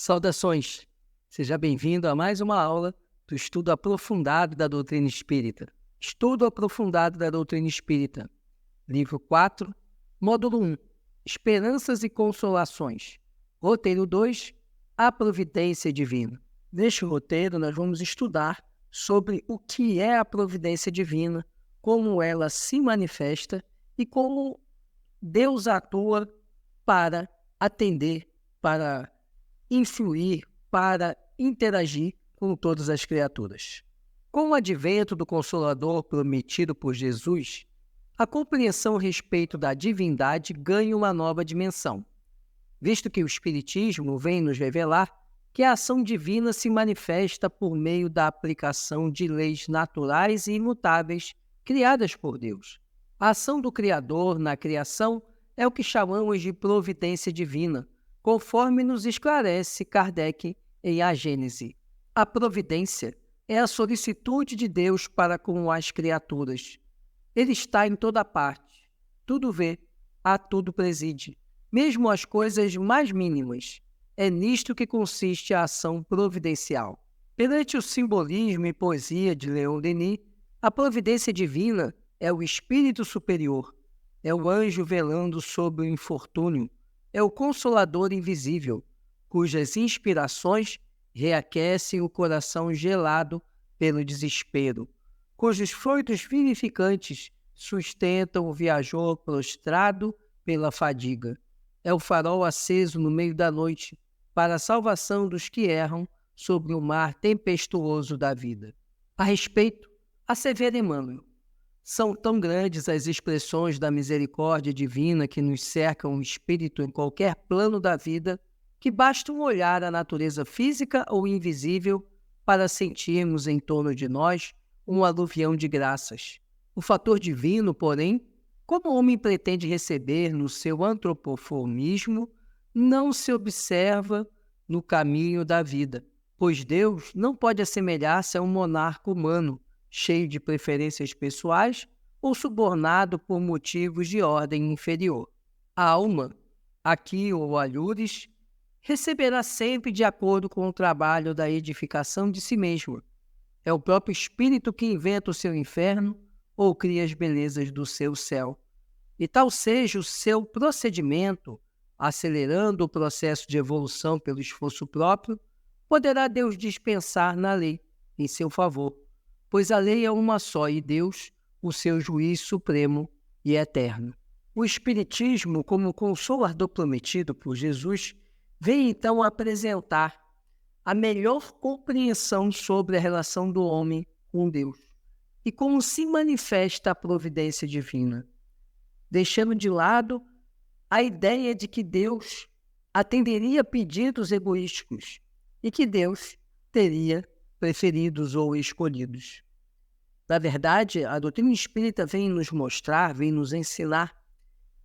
Saudações! Seja bem-vindo a mais uma aula do Estudo Aprofundado da Doutrina Espírita. Estudo Aprofundado da Doutrina Espírita. Livro 4, Módulo 1. Esperanças e Consolações. Roteiro 2. A Providência Divina. Neste roteiro, nós vamos estudar sobre o que é a providência divina, como ela se manifesta e como Deus atua para atender, para influir, para interagir com todas as criaturas. Com o advento do Consolador prometido por Jesus, a compreensão a respeito da divindade ganha uma nova dimensão, visto que o Espiritismo vem nos revelar que a ação divina se manifesta por meio da aplicação de leis naturais e imutáveis criadas por Deus. A ação do Criador na criação é o que chamamos de providência divina, conforme nos esclarece Kardec em A Gênese. A providência é a solicitude de Deus para com as criaturas. Ele está em toda parte, tudo vê, a tudo preside, mesmo as coisas mais mínimas. É nisto que consiste a ação providencial. Perante o simbolismo e poesia de Leon Denis, a providência divina é o espírito superior, é o anjo velando sobre o infortúnio, é o Consolador invisível, cujas inspirações reaquecem o coração gelado pelo desespero, cujos frutos vivificantes sustentam o viajor prostrado pela fadiga. É o farol aceso no meio da noite para a salvação dos que erram sobre o mar tempestuoso da vida. A respeito, assevera Emmanuel: são tão grandes as expressões da misericórdia divina que nos cercam o espírito em qualquer plano da vida, que basta um olhar à natureza física ou invisível para sentirmos em torno de nós um aluvião de graças. O fator divino, porém, como o homem pretende receber no seu antropoformismo, não se observa no caminho da vida, pois Deus não pode assemelhar-se a um monarca humano, cheio de preferências pessoais ou subornado por motivos de ordem inferior. A alma, aqui ou alhures, receberá sempre de acordo com o trabalho da edificação de si mesma. É o próprio espírito que inventa o seu inferno ou cria as belezas do seu céu. E tal seja o seu procedimento, acelerando o processo de evolução pelo esforço próprio, poderá Deus dispensar na lei, em seu favor, pois a lei é uma só e Deus, o seu juiz supremo e eterno. O Espiritismo, como consolador prometido por Jesus, vem então apresentar a melhor compreensão sobre a relação do homem com Deus e como se manifesta a providência divina, deixando de lado a ideia de que Deus atenderia pedidos egoísticos e que Deus teria preferidos ou escolhidos. Na verdade, a doutrina espírita vem nos mostrar, vem nos ensinar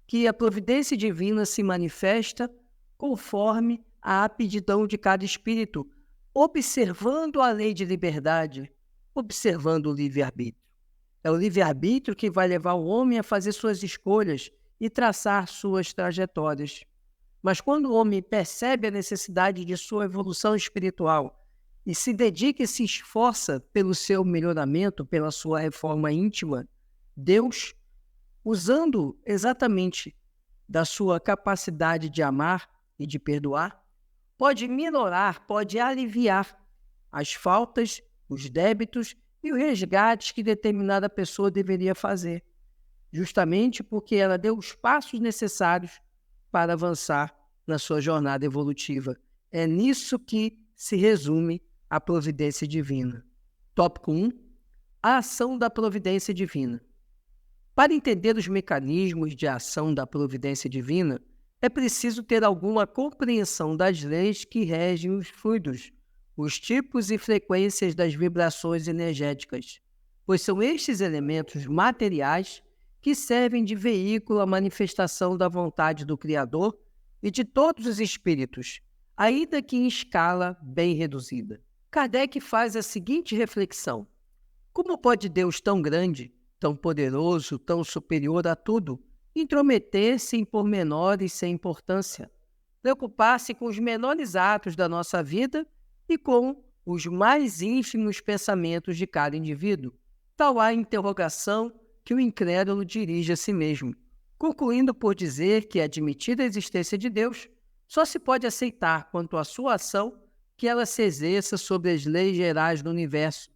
que a providência divina se manifesta conforme a aptidão de cada espírito, observando a lei de liberdade, observando o livre-arbítrio. É o livre-arbítrio que vai levar o homem a fazer suas escolhas e traçar suas trajetórias. Mas quando o homem percebe a necessidade de sua evolução espiritual e se dedica e se esforça pelo seu melhoramento, pela sua reforma íntima, Deus, usando exatamente da sua capacidade de amar e de perdoar, pode minorar, pode aliviar as faltas, os débitos e os resgates que determinada pessoa deveria fazer, justamente porque ela deu os passos necessários para avançar na sua jornada evolutiva. É nisso que se resume a providência divina. Tópico 1. A ação da providência divina. Para entender os mecanismos de ação da providência divina, é preciso ter alguma compreensão das leis que regem os fluidos, os tipos e frequências das vibrações energéticas, pois são estes elementos materiais que servem de veículo à manifestação da vontade do Criador e de todos os espíritos, ainda que em escala bem reduzida. Kardec faz a seguinte reflexão: como pode Deus tão grande, tão poderoso, tão superior a tudo, intrometer-se em pormenores sem importância? preocupar-se com os menores atos da nossa vida e com os mais ínfimos pensamentos de cada indivíduo. Tal a interrogação que o incrédulo dirige a si mesmo, concluindo por dizer que, admitida a existência de Deus, só se pode aceitar quanto à sua ação que ela se exerça sobre as leis gerais do universo,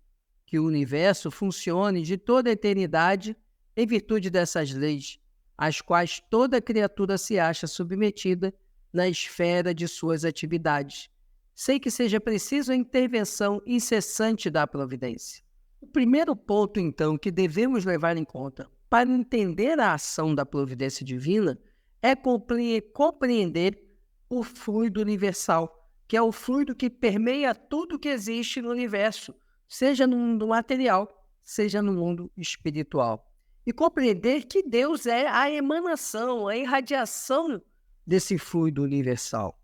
que o universo funcione de toda a eternidade em virtude dessas leis, às quais toda criatura se acha submetida na esfera de suas atividades, sem que seja preciso a intervenção incessante da providência. O primeiro ponto, então, que devemos levar em conta para entender a ação da providência divina é compreender o fluido universal, que é o fluido que permeia tudo que existe no universo, seja no mundo material, seja no mundo espiritual. E compreender que Deus é a emanação, a irradiação desse fluido universal.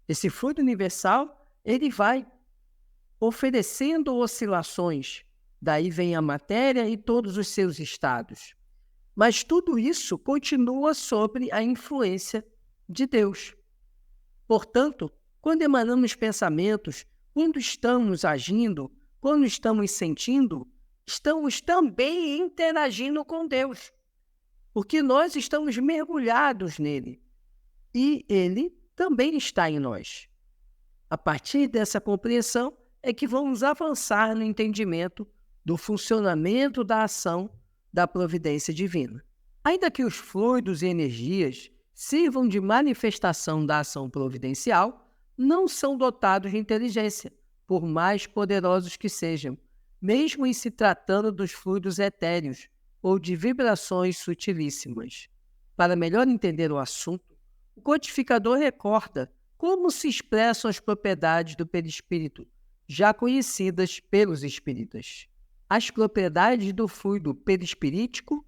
Esse fluido universal, ele vai oferecendo oscilações. Daí vem a matéria e todos os seus estados. Mas tudo isso continua sob a influência de Deus. Portanto, quando emanamos pensamentos, quando estamos agindo, quando estamos sentindo, estamos também interagindo com Deus, porque nós estamos mergulhados nele e ele também está em nós. A partir dessa compreensão é que vamos avançar no entendimento do funcionamento da ação da providência divina. Ainda que os fluidos e energias sirvam de manifestação da ação providencial, não são dotados de inteligência, por mais poderosos que sejam, mesmo em se tratando dos fluidos etéreos ou de vibrações sutilíssimas. Para melhor entender o assunto, o codificador recorda como se expressam as propriedades do perispírito, já conhecidas pelos espíritas. As propriedades do fluido perispirítico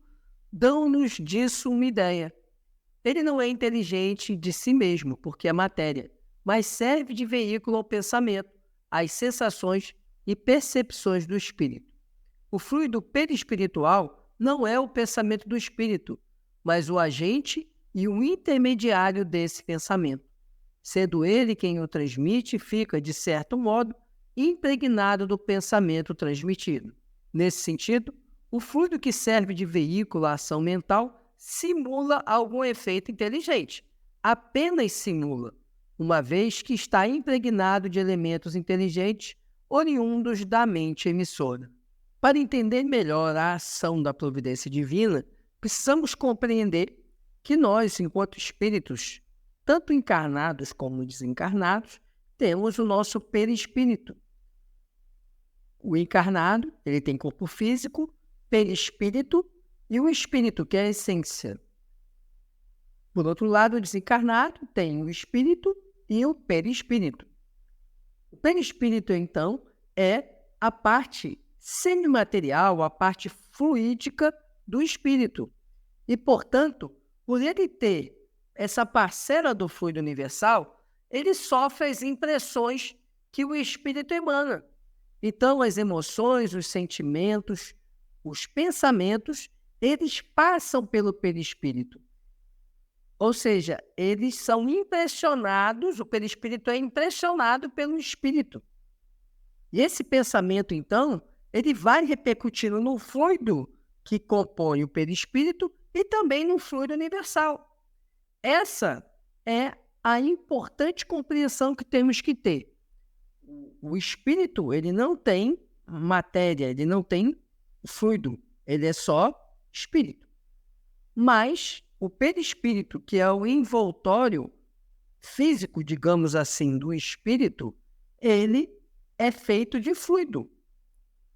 dão-nos disso uma ideia. Ele não é inteligente de si mesmo, porque é matéria, mas serve de veículo ao pensamento, às sensações e percepções do espírito. O fluido perispiritual não é o pensamento do espírito, mas o agente e o intermediário desse pensamento. Sendo ele quem o transmite, fica, de certo modo, impregnado do pensamento transmitido. Nesse sentido, o fluido que serve de veículo à ação mental simula algum efeito inteligente. Apenas simula, uma vez que está impregnado de elementos inteligentes oriundos da mente emissora. Para entender melhor a ação da providência divina, precisamos compreender que nós, enquanto espíritos, tanto encarnados como desencarnados, temos o nosso perispírito. O encarnado, ele tem corpo físico, perispírito e o espírito, que é a essência. Por outro lado, o desencarnado tem o espírito e o perispírito. O perispírito, então, é a parte semimaterial, a parte fluídica do espírito. E, portanto, por ele ter essa parcela do fluido universal, ele sofre as impressões que o espírito emana. Então, as emoções, os sentimentos, os pensamentos, eles passam pelo perispírito. Ou seja, eles são impressionados, o perispírito é impressionado pelo espírito. E esse pensamento, então, ele vai repercutindo no fluido que compõe o perispírito e também no fluido universal. Essa é a importante compreensão que temos que ter. O espírito, ele não tem matéria, ele não tem fluido, ele é só espírito. Mas o perispírito, que é o envoltório físico, digamos assim, do espírito, ele é feito de fluido.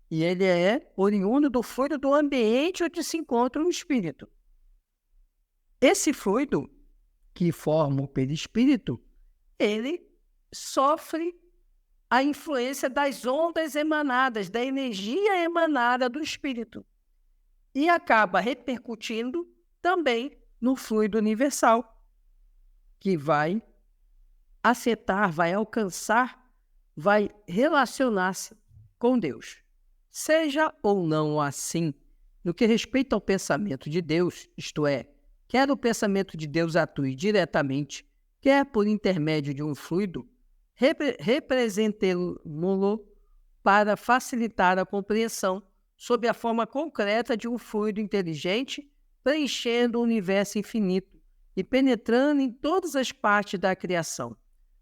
E ele é oriundo do fluido do ambiente onde se encontra o espírito. Esse fluido, que forma o perispírito, ele sofre a influência das ondas emanadas, da energia emanada do espírito. E acaba repercutindo também no fluido universal, que vai afetar, vai alcançar, vai relacionar-se com Deus. Seja ou não assim, no que respeita ao pensamento de Deus, isto é, quer o pensamento de Deus atue diretamente, quer por intermédio de um fluido, representemo-lo para facilitar a compreensão sob a forma concreta de um fluido inteligente, preenchendo o universo infinito e penetrando em todas as partes da criação,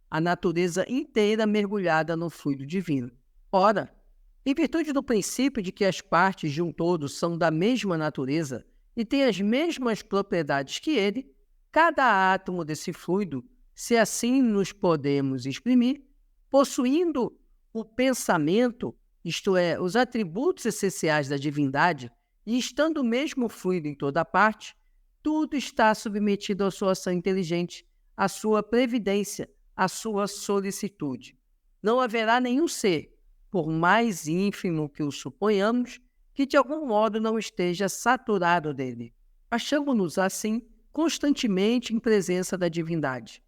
a natureza inteira mergulhada no fluido divino. Ora, em virtude do princípio de que as partes de um todo são da mesma natureza e têm as mesmas propriedades que ele, cada átomo desse fluido, se assim nos podemos exprimir, possuindo o pensamento, isto é, os atributos essenciais da divindade, e estando o mesmo fluido em toda parte, tudo está submetido à sua ação inteligente, à sua previdência, à sua solicitude. Não haverá nenhum ser, por mais ínfimo que o suponhamos, que de algum modo não esteja saturado dele. Achamos-nos, assim, constantemente em presença da divindade.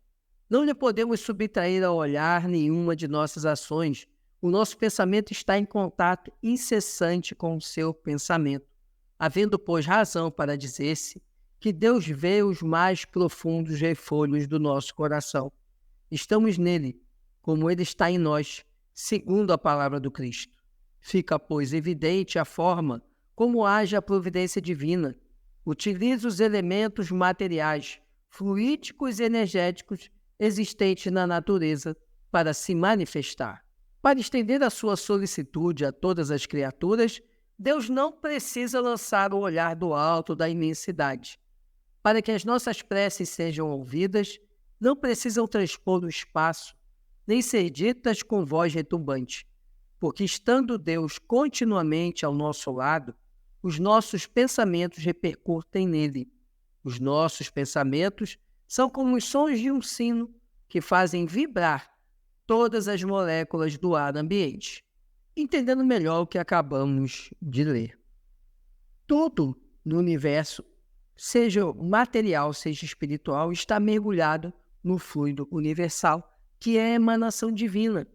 Não lhe podemos subtrair ao olhar nenhuma de nossas ações. O nosso pensamento está em contato incessante com o seu pensamento, havendo, pois, razão para dizer-se que Deus vê os mais profundos refolhos do nosso coração. Estamos nele, como ele está em nós, segundo a palavra do Cristo. Fica, pois, evidente a forma como age a providência divina. Utiliza os elementos materiais, fluídicos e energéticos existentes na natureza para se manifestar. Para estender a sua solicitude a todas as criaturas, Deus não precisa lançar o olhar do alto da imensidade. Para que as nossas preces sejam ouvidas, não precisam transpor o espaço, nem ser ditas com voz retumbante, porque estando Deus continuamente ao nosso lado, os nossos pensamentos repercutem nele. Os nossos pensamentos são como os sons de um sino que fazem vibrar todas as moléculas do ar ambiente. Entendendo melhor o que acabamos de ler. Tudo no universo, seja material, seja espiritual, está mergulhado no fluido universal, que é a emanação divina.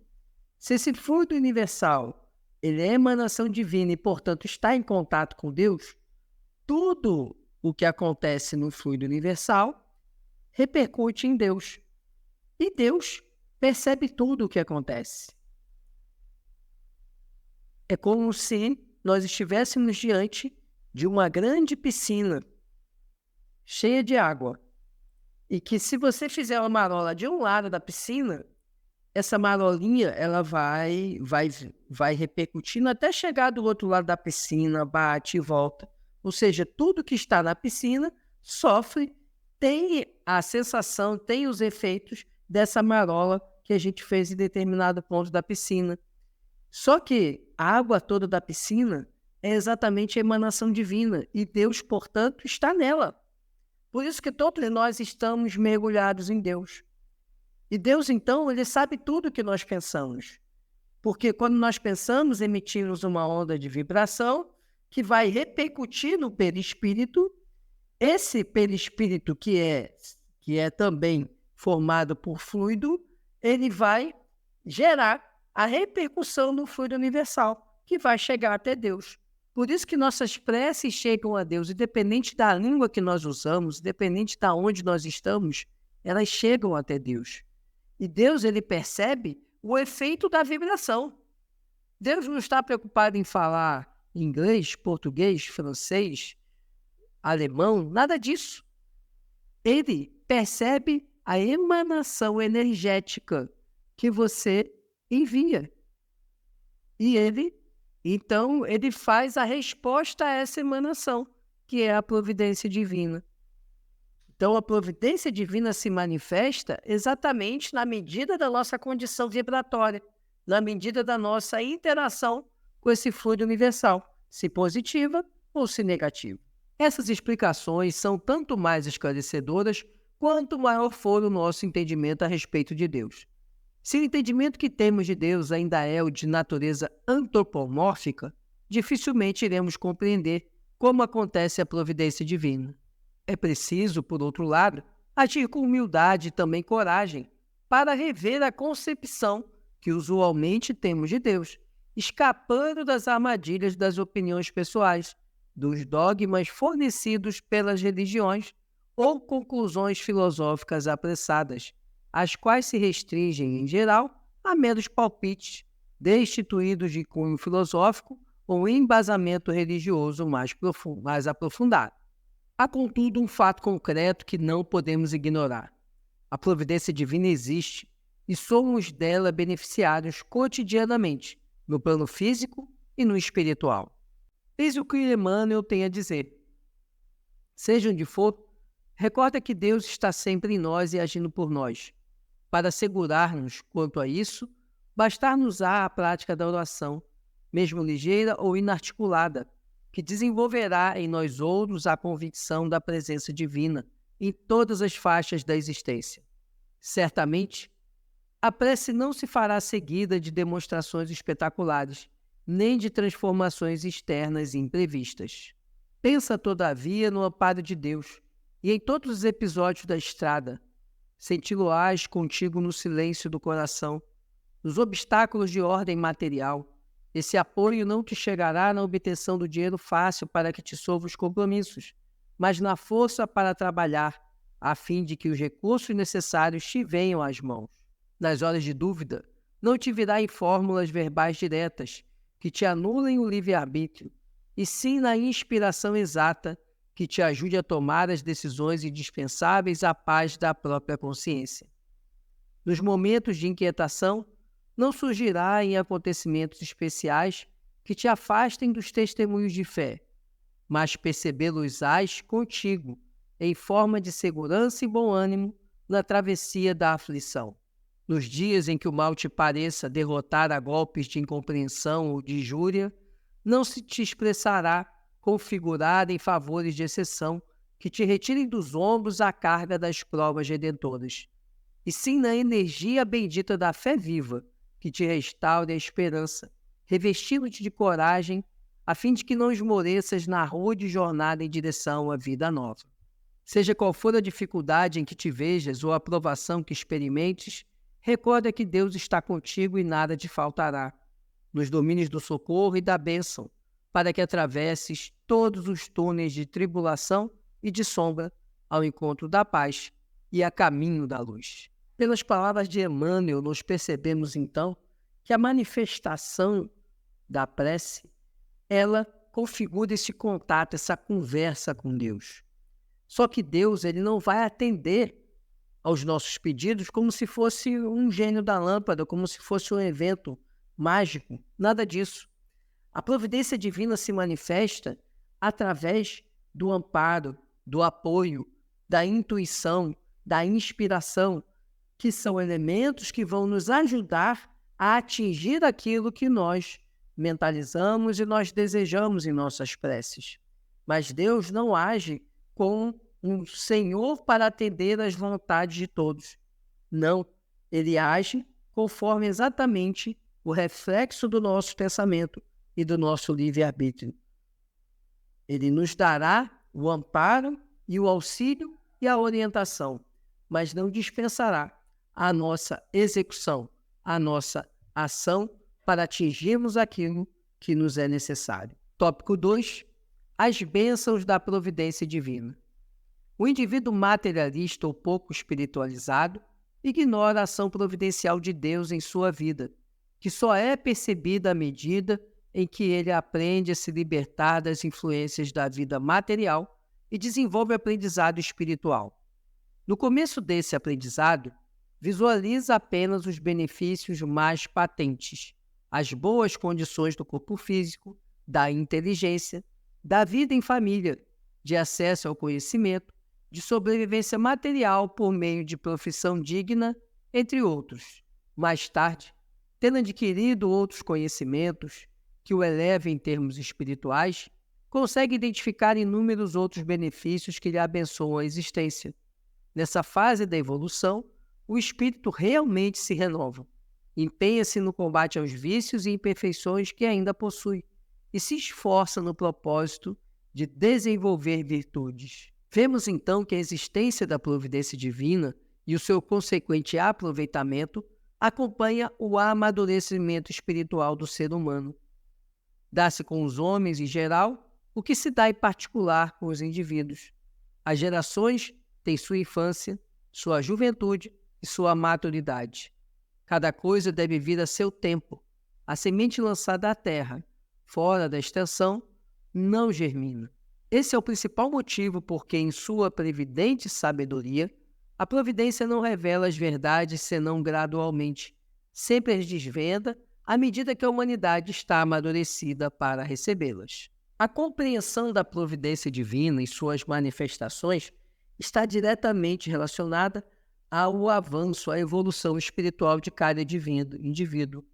Se esse fluido universal ele é emanação divina e, portanto, está em contato com Deus, tudo o que acontece no fluido universal repercute em Deus. E Deus percebe tudo o que acontece. É como se nós estivéssemos diante de uma grande piscina cheia de água. E que se você fizer uma marola de um lado da piscina, essa marolinha ela vai repercutindo até chegar do outro lado da piscina, bate e volta. Ou seja, tudo que está na piscina sofre, tem a sensação, tem os efeitos dessa marola que a gente fez em determinado ponto da piscina. Só que a água toda da piscina é exatamente a emanação divina e Deus, portanto, está nela. Por isso que todos nós estamos mergulhados em Deus. E Deus, então, ele sabe tudo o que nós pensamos. Porque quando nós pensamos, emitimos uma onda de vibração que vai repercutir no perispírito. Esse perispírito que é também formado por fluido, ele vai gerar a repercussão no fluido universal, que vai chegar até Deus. Por isso que nossas preces chegam a Deus, independente da língua que nós usamos, independente de onde nós estamos, elas chegam até Deus. E Deus, ele percebe o efeito da vibração. Deus não está preocupado em falar inglês, português, francês, alemão, nada disso. Ele percebe a emanação energética que você envia. E então, ele faz a resposta a essa emanação, que é a providência divina. Então, a providência divina se manifesta exatamente na medida da nossa condição vibratória, na medida da nossa interação com esse fluido universal, se positiva ou se negativa. Essas explicações são tanto mais esclarecedoras quanto maior for o nosso entendimento a respeito de Deus. Se o entendimento que temos de Deus ainda é o de natureza antropomórfica, dificilmente iremos compreender como acontece a providência divina. É preciso, por outro lado, agir com humildade e também coragem para rever a concepção que usualmente temos de Deus, escapando das armadilhas das opiniões pessoais, dos dogmas fornecidos pelas religiões ou conclusões filosóficas apressadas, as quais se restringem, em geral, a meros palpites, destituídos de cunho filosófico ou embasamento religioso mais aprofundado. Há, contudo, um fato concreto que não podemos ignorar. A providência divina existe e somos dela beneficiários cotidianamente, no plano físico e no espiritual. Eis o que Emmanuel tem a dizer. Seja onde for, recorda que Deus está sempre em nós e agindo por nós. Para assegurar-nos quanto a isso, bastar-nos-á a prática da oração, mesmo ligeira ou inarticulada, que desenvolverá em nós outros a convicção da presença divina em todas as faixas da existência. Certamente, a prece não se fará seguida de demonstrações espetaculares, nem de transformações externas imprevistas. Pensa, todavia, no amparo de Deus, e em todos os episódios da estrada, senti-lo-ás contigo no silêncio do coração, nos obstáculos de ordem material. Esse apoio não te chegará na obtenção do dinheiro fácil para que te solva os compromissos, mas na força para trabalhar, a fim de que os recursos necessários te venham às mãos. Nas horas de dúvida, não te virá em fórmulas verbais diretas, que te anulem o livre-arbítrio, e sim na inspiração exata, que te ajude a tomar as decisões indispensáveis à paz da própria consciência. Nos momentos de inquietação, não surgirá em acontecimentos especiais que te afastem dos testemunhos de fé, mas percebê-los-ás contigo, em forma de segurança e bom ânimo na travessia da aflição. Nos dias em que o mal te pareça derrotar a golpes de incompreensão ou de injúria, não se te expressará configurada em favores de exceção que te retirem dos ombros a carga das provas redentoras, e sim na energia bendita da fé viva, que te restaure a esperança, revestindo-te de coragem, a fim de que não esmoreças na rude jornada em direção à vida nova. Seja qual for a dificuldade em que te vejas ou a provação que experimentes, recorda que Deus está contigo e nada te faltará, nos domínios do socorro e da bênção, para que atravesses todos os túneis de tribulação e de sombra ao encontro da paz e a caminho da luz. Pelas palavras de Emmanuel, nós percebemos então que a manifestação da prece, ela configura esse contato, essa conversa com Deus. Só que Deus, ele não vai atender aos nossos pedidos como se fosse um gênio da lâmpada, como se fosse um evento mágico, nada disso. A providência divina se manifesta através do amparo, do apoio, da intuição, da inspiração, que são elementos que vão nos ajudar a atingir aquilo que nós mentalizamos e nós desejamos em nossas preces. Mas Deus não age como um Senhor para atender às vontades de todos. Não, Ele age conforme exatamente o reflexo do nosso pensamento e do nosso livre-arbítrio. Ele nos dará o amparo e o auxílio e a orientação, mas não dispensará a nossa execução, a nossa ação para atingirmos aquilo que nos é necessário. Tópico 2. As bênçãos da providência divina. O indivíduo materialista ou pouco espiritualizado ignora a ação providencial de Deus em sua vida, que só é percebida à medida em que ele aprende a se libertar das influências da vida material e desenvolve aprendizado espiritual. No começo desse aprendizado, visualiza apenas os benefícios mais patentes, as boas condições do corpo físico, da inteligência, da vida em família, de acesso ao conhecimento, de sobrevivência material por meio de profissão digna, entre outros. Mais tarde, tendo adquirido outros conhecimentos que o elevem em termos espirituais, consegue identificar inúmeros outros benefícios que lhe abençoam a existência. Nessa fase da evolução, o espírito realmente se renova, empenha-se no combate aos vícios e imperfeições que ainda possui e se esforça no propósito de desenvolver virtudes. Vemos então que a existência da providência divina e o seu consequente aproveitamento acompanha o amadurecimento espiritual do ser humano. Dá-se com os homens em geral o que se dá em particular com os indivíduos. As gerações têm sua infância, sua juventude, e sua maturidade. Cada coisa deve vir a seu tempo. A semente lançada à terra, fora da estação, não germina. Esse é o principal motivo por que, em sua previdente sabedoria, a providência não revela as verdades senão gradualmente, sempre as desvenda à medida que a humanidade está amadurecida para recebê-las. A compreensão da providência divina e suas manifestações está diretamente relacionada ao avanço, à evolução espiritual de cada indivíduo.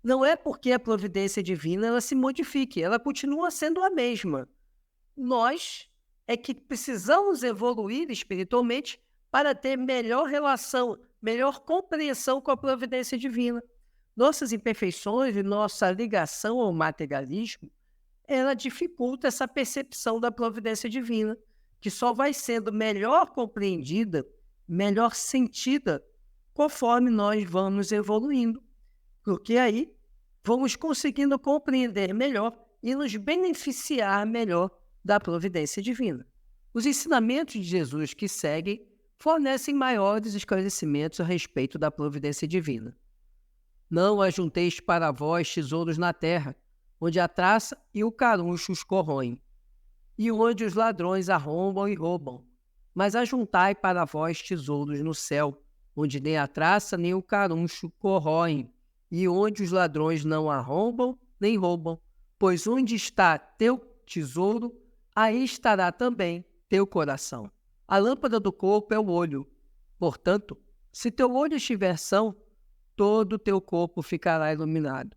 Não é porque a providência divina ela se modifique, ela continua sendo a mesma. Nós é que precisamos evoluir espiritualmente para ter melhor relação, melhor compreensão com a providência divina. Nossas imperfeições e nossa ligação ao materialismo, ela dificulta essa percepção da providência divina, que só vai sendo melhor compreendida, melhor sentida, conforme nós vamos evoluindo. Porque aí vamos conseguindo compreender melhor e nos beneficiar melhor da providência divina. Os ensinamentos de Jesus que seguem fornecem maiores esclarecimentos a respeito da providência divina. Não ajunteis para vós tesouros na terra, onde a traça e o caruncho os corroem, e onde os ladrões arrombam e roubam. Mas ajuntai para vós tesouros no céu, onde nem a traça nem o caruncho corroem, e onde os ladrões não arrombam nem roubam. Pois onde está teu tesouro, aí estará também teu coração. A lâmpada do corpo é o olho. Portanto, se teu olho estiver são, todo o teu corpo ficará iluminado.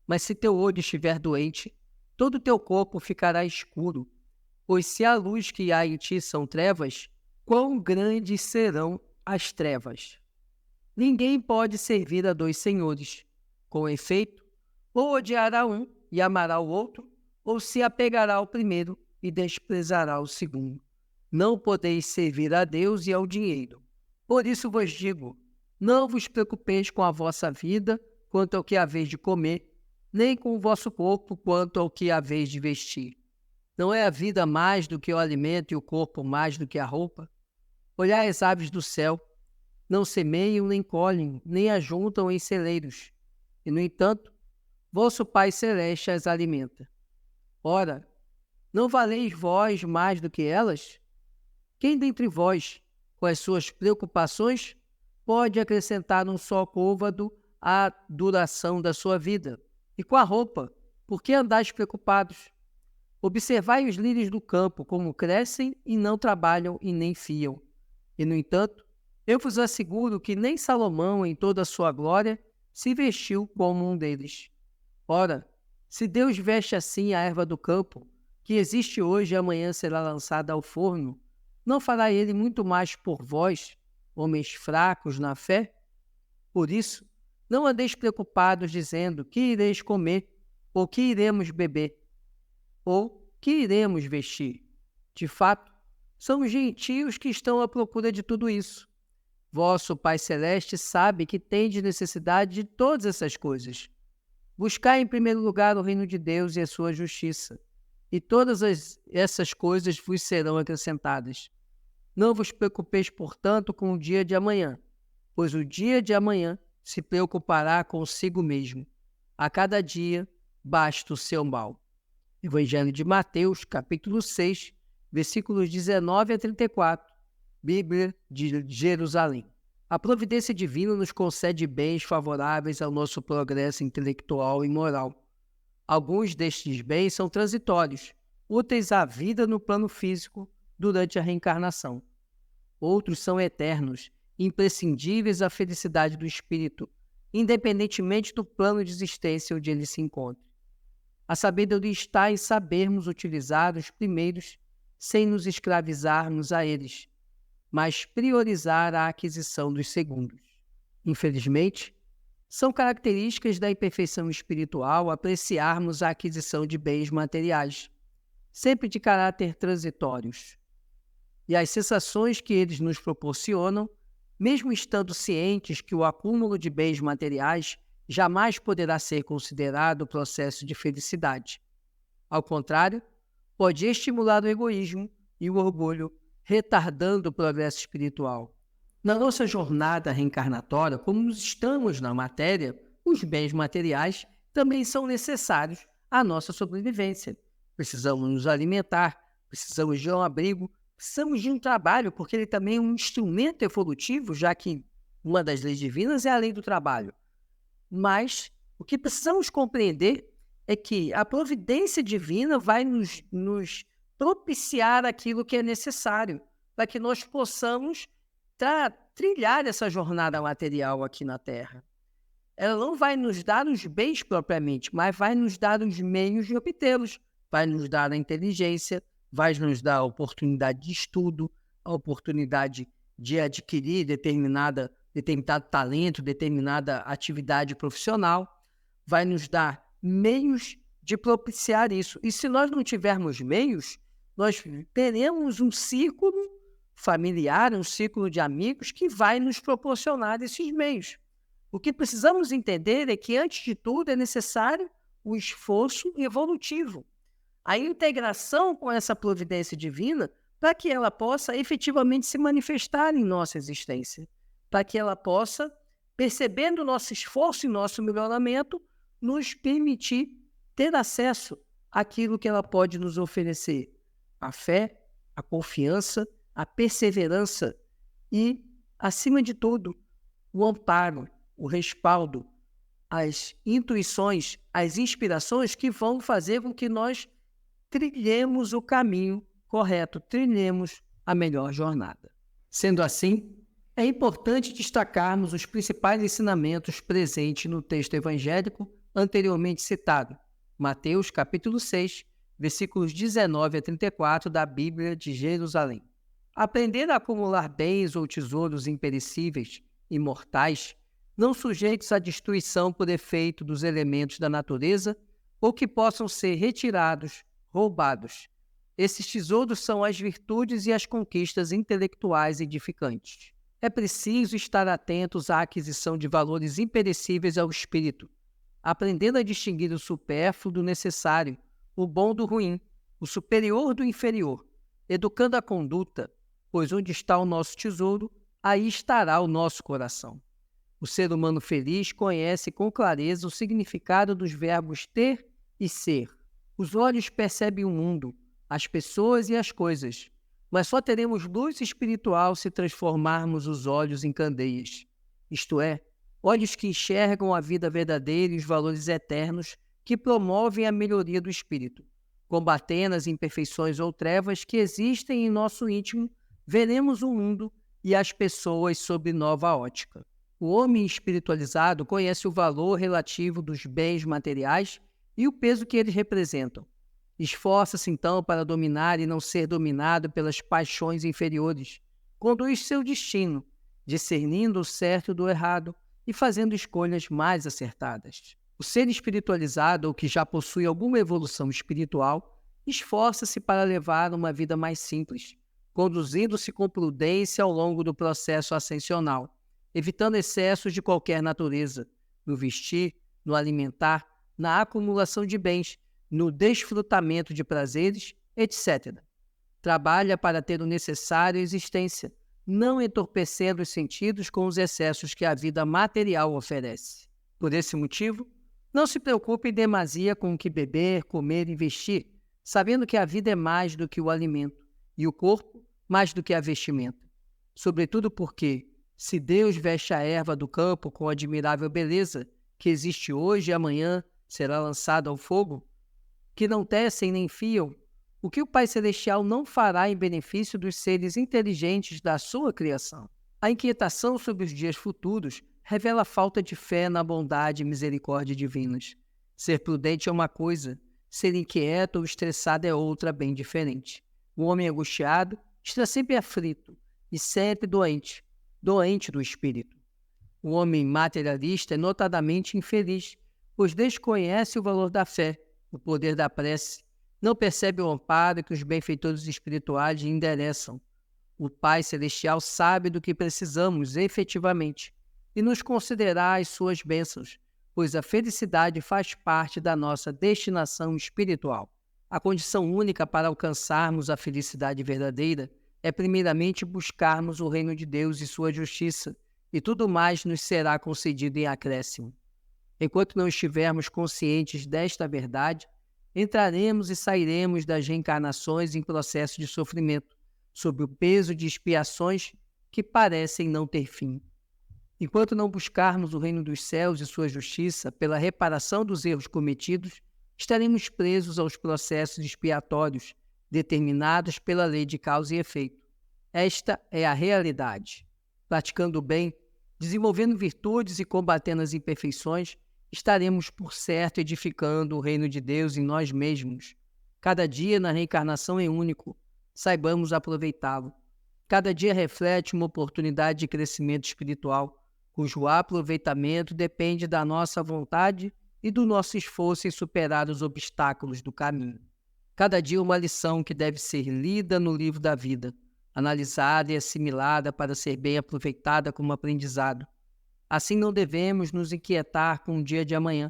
Mas se teu olho estiver doente, todo o teu corpo ficará escuro. Pois se a luz que há em ti são trevas, quão grandes serão as trevas? Ninguém pode servir a dois senhores. Com efeito, ou odiará um e amará o outro, ou se apegará ao primeiro e desprezará o segundo. Não podeis servir a Deus e ao dinheiro. Por isso vos digo, não vos preocupeis com a vossa vida quanto ao que haveis de comer, nem com o vosso corpo quanto ao que haveis de vestir. Não é a vida mais do que o alimento e o corpo mais do que a roupa? Olhai as aves do céu, não semeiam nem colhem, nem ajuntam em celeiros, e, no entanto, vosso Pai Celeste as alimenta. Ora, não valeis vós mais do que elas? Quem dentre vós, com as suas preocupações, pode acrescentar um só côvado à duração da sua vida? E com a roupa, por que andais preocupados? Observai os lírios do campo, como crescem e não trabalham e nem fiam. E, no entanto, eu vos asseguro que nem Salomão, em toda a sua glória, se vestiu como um deles. Ora, se Deus veste assim a erva do campo, que existe hoje e amanhã será lançada ao forno, não fará ele muito mais por vós, homens fracos na fé? Por isso, não andeis preocupados dizendo que ireis comer, ou que iremos beber, ou que iremos vestir. De fato, são os gentios que estão à procura de tudo isso. Vosso Pai Celeste sabe que tendes necessidade de todas essas coisas. Buscai em primeiro lugar o reino de Deus e a sua justiça, e todas essas coisas vos serão acrescentadas. Não vos preocupeis, portanto, com o dia de amanhã, pois o dia de amanhã se preocupará consigo mesmo. A cada dia basta o seu mal. Evangelho de Mateus, capítulo 6, versículos 19 a 34, Bíblia de Jerusalém. A providência divina nos concede bens favoráveis ao nosso progresso intelectual e moral. Alguns destes bens são transitórios, úteis à vida no plano físico durante a reencarnação. Outros são eternos, imprescindíveis à felicidade do espírito, independentemente do plano de existência onde ele se encontre. A sabedoria está em sabermos utilizar os primeiros sem nos escravizarmos a eles, mas priorizar a aquisição dos segundos. Infelizmente, são características da imperfeição espiritual apreciarmos a aquisição de bens materiais, sempre de caráter transitórios. E as sensações que eles nos proporcionam, mesmo estando cientes que o acúmulo de bens materiais jamais poderá ser considerado processo de felicidade. Ao contrário, pode estimular o egoísmo e o orgulho, retardando o progresso espiritual. Na nossa jornada reencarnatória, como estamos na matéria, os bens materiais também são necessários à nossa sobrevivência. Precisamos nos alimentar, precisamos de um abrigo, precisamos de um trabalho, porque ele também é um instrumento evolutivo, já que uma das leis divinas é a lei do trabalho. Mas o que precisamos compreender é que a providência divina vai nos propiciar aquilo que é necessário para que nós possamos trilhar essa jornada material aqui na Terra. Ela não vai nos dar os bens propriamente, mas vai nos dar os meios de obtê-los. Vai nos dar a inteligência, vai nos dar a oportunidade de estudo, a oportunidade de adquirir determinado talento, determinada atividade profissional, vai nos dar meios de propiciar isso. E se nós não tivermos meios, nós teremos um círculo familiar, um círculo de amigos que vai nos proporcionar esses meios. O que precisamos entender é que, antes de tudo, é necessário o esforço evolutivo, a integração com essa providência divina para que ela possa efetivamente se manifestar em nossa existência, para que ela possa, percebendo o nosso esforço e nosso melhoramento, nos permitir ter acesso àquilo que ela pode nos oferecer: a fé, a confiança, a perseverança e, acima de tudo, o amparo, o respaldo, as intuições, as inspirações que vão fazer com que nós trilhemos o caminho correto, trilhemos a melhor jornada. Sendo assim, é importante destacarmos os principais ensinamentos presentes no texto evangélico anteriormente citado, Mateus capítulo 6, versículos 19 a 34 da Bíblia de Jerusalém. Aprender a acumular bens ou tesouros imperecíveis, imortais, não sujeitos à destruição por efeito dos elementos da natureza ou que possam ser retirados, roubados. Esses tesouros são as virtudes e as conquistas intelectuais edificantes. É preciso estar atentos à aquisição de valores imperecíveis ao espírito, aprendendo a distinguir o supérfluo do necessário, o bom do ruim, o superior do inferior, educando a conduta, pois onde está o nosso tesouro, aí estará o nosso coração. O ser humano feliz conhece com clareza o significado dos verbos ter e ser. Os olhos percebem o mundo, as pessoas e as coisas, mas só teremos luz espiritual se transformarmos os olhos em candeias, isto é, olhos que enxergam a vida verdadeira e os valores eternos que promovem a melhoria do espírito. Combatendo as imperfeições ou trevas que existem em nosso íntimo, veremos o mundo e as pessoas sob nova ótica. O homem espiritualizado conhece o valor relativo dos bens materiais e o peso que eles representam. Esforça-se, então, para dominar e não ser dominado pelas paixões inferiores. Conduz seu destino, discernindo o certo do errado e fazendo escolhas mais acertadas. O ser espiritualizado, ou que já possui alguma evolução espiritual, esforça-se para levar uma vida mais simples, conduzindo-se com prudência ao longo do processo ascensional, evitando excessos de qualquer natureza, no vestir, no alimentar, na acumulação de bens, no desfrutamento de prazeres, etc. Trabalha para ter o necessário à existência, não entorpecendo os sentidos com os excessos que a vida material oferece. Por esse motivo, não se preocupe em demasia com o que beber, comer e vestir, sabendo que a vida é mais do que o alimento e o corpo mais do que a vestimenta. Sobretudo porque, se Deus veste a erva do campo com admirável beleza, que existe hoje e amanhã será lançada ao fogo, que não tecem nem fiam, o que o Pai Celestial não fará em benefício dos seres inteligentes da sua criação? A inquietação sobre os dias futuros revela a falta de fé na bondade e misericórdia divinas. Ser prudente é uma coisa, ser inquieto ou estressado é outra bem diferente. O homem angustiado está sempre aflito e sempre doente, doente do espírito. O homem materialista é notadamente infeliz, pois desconhece o valor da fé, o poder da prece, não percebe o amparo que os benfeitores espirituais lhe endereçam. O Pai Celestial sabe do que precisamos efetivamente e nos concederá as suas bênçãos, pois a felicidade faz parte da nossa destinação espiritual. A condição única para alcançarmos a felicidade verdadeira é primeiramente buscarmos o reino de Deus e sua justiça, e tudo mais nos será concedido em acréscimo. Enquanto não estivermos conscientes desta verdade, entraremos e sairemos das reencarnações em processo de sofrimento, sob o peso de expiações que parecem não ter fim. Enquanto não buscarmos o reino dos céus e sua justiça pela reparação dos erros cometidos, estaremos presos aos processos expiatórios determinados pela lei de causa e efeito. Esta é a realidade. Praticando o bem, desenvolvendo virtudes e combatendo as imperfeições, estaremos, por certo, edificando o reino de Deus em nós mesmos. Cada dia na reencarnação é único. Saibamos aproveitá-lo. Cada dia reflete uma oportunidade de crescimento espiritual, cujo aproveitamento depende da nossa vontade e do nosso esforço em superar os obstáculos do caminho. Cada dia uma lição que deve ser lida no livro da vida, analisada e assimilada para ser bem aproveitada como aprendizado. Assim não devemos nos inquietar com o dia de amanhã,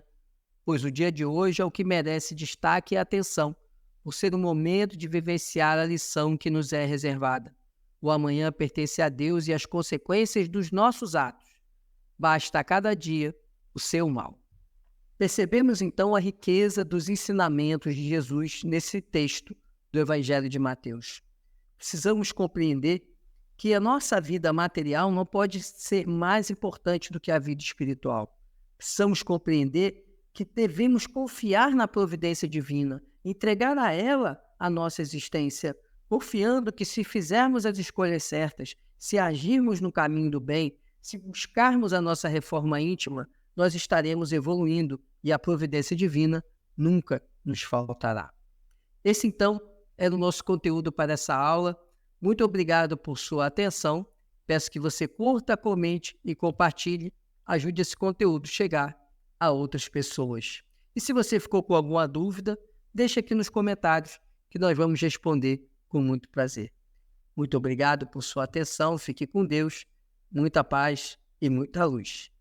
pois o dia de hoje é o que merece destaque e atenção, por ser o momento de vivenciar a lição que nos é reservada. O amanhã pertence a Deus e às consequências dos nossos atos. Basta a cada dia o seu mal. Percebemos então a riqueza dos ensinamentos de Jesus nesse texto do Evangelho de Mateus. Precisamos compreender que a nossa vida material não pode ser mais importante do que a vida espiritual. Precisamos compreender que devemos confiar na providência divina, entregar a ela a nossa existência, confiando que se fizermos as escolhas certas, se agirmos no caminho do bem, se buscarmos a nossa reforma íntima, nós estaremos evoluindo e a providência divina nunca nos faltará. Esse, então, era o nosso conteúdo para essa aula. Muito obrigado por sua atenção. Peço que você curta, comente e compartilhe. Ajude esse conteúdo a chegar a outras pessoas. E se você ficou com alguma dúvida, deixe aqui nos comentários que nós vamos responder com muito prazer. Muito obrigado por sua atenção. Fique com Deus. Muita paz e muita luz.